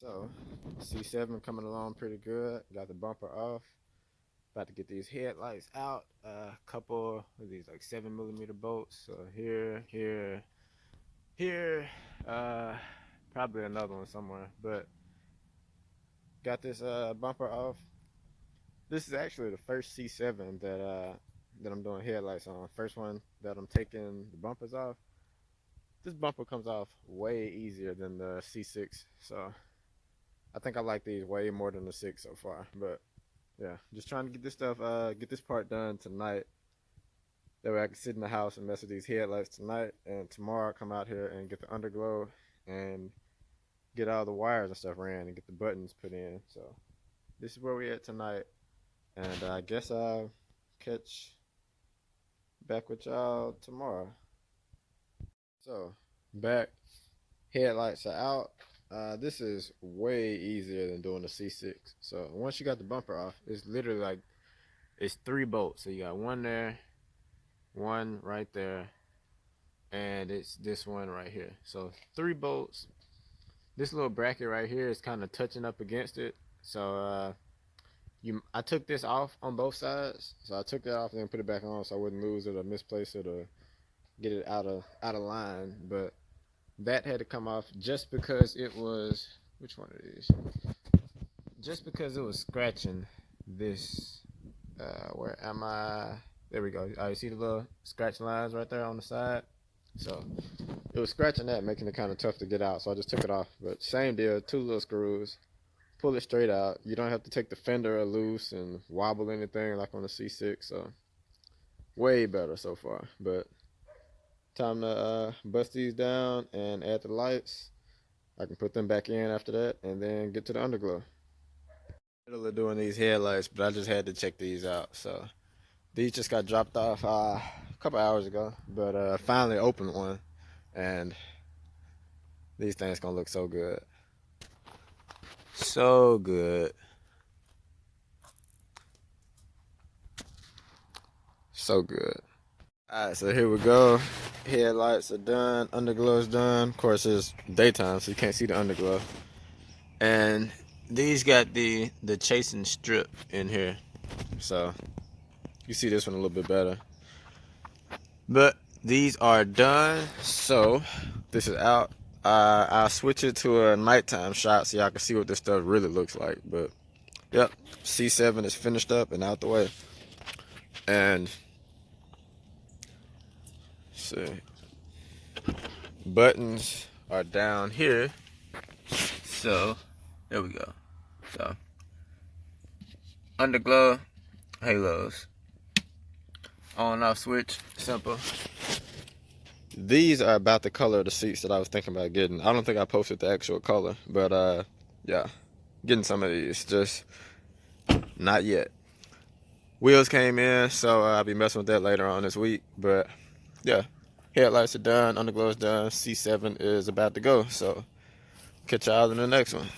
So, C7 coming along pretty good. Got the bumper off. About to get these headlights out. A couple of these like 7mm bolts. So here. Uh, Probably another one somewhere. But got this bumper off. This is actually the first C7 that I'm doing headlights on. First one that I'm taking the bumpers off. This bumper comes off way easier than the C6. So I think I like these way more than the 6 so far. But yeah, just trying to get this stuff, get this part done tonight. That way I can sit in the house and mess with these headlights tonight, and tomorrow I'll come out here and get the underglow and get all the wires and stuff ran and get the buttons put in. So this is where we at tonight, and I guess I'll catch back with y'all tomorrow. So back, headlights are out. This is way easier than doing the C6. So once you got the bumper off, it's literally like it's 3 bolts. So you got one there, one right there, and it's this one right here. So 3 bolts. This little bracket right here is kind of touching up against it. So I took this off on both sides. So I took it off and then put it back on so I wouldn't lose it or misplace it or get it out of line. But that had to come off just because it was, which one it is? Just because it was scratching this. Where am I? There we go. You see the little scratch lines right there on the side? So it was scratching that, making it kind of tough to get out. So I just took it off. But same deal, 2 little screws. Pull it straight out. You don't have to take the fender loose and wobble anything like on the C6. So way better so far. But time to bust these down and add the lights. I can put them back in after that and then get to the underglow. Middle of doing these headlights, but I just had to check these out. So these just got dropped off a couple hours ago, but finally opened one, and these things gonna look so good. So good. So good. Alright, so here we go. Headlights are done, underglow's done. Of course it's daytime, so you can't see the underglow. And these got the chasing strip in here. So you see this one a little bit better. But these are done, so this is out. I'll switch it to a nighttime shot so y'all can see what this stuff really looks like. But yep, C7 is finished up and out the way. And see, buttons are down here. So there we go. So underglow, halos, on off switch, simple. These are about the color of the seats that I was thinking about getting. I don't think I posted the actual color, but yeah, getting some of these, just not yet. Wheels came in, so I'll be messing with that later on this week. But yeah, headlights are done, underglow is done, C7 is about to go. So catch y'all in the next one.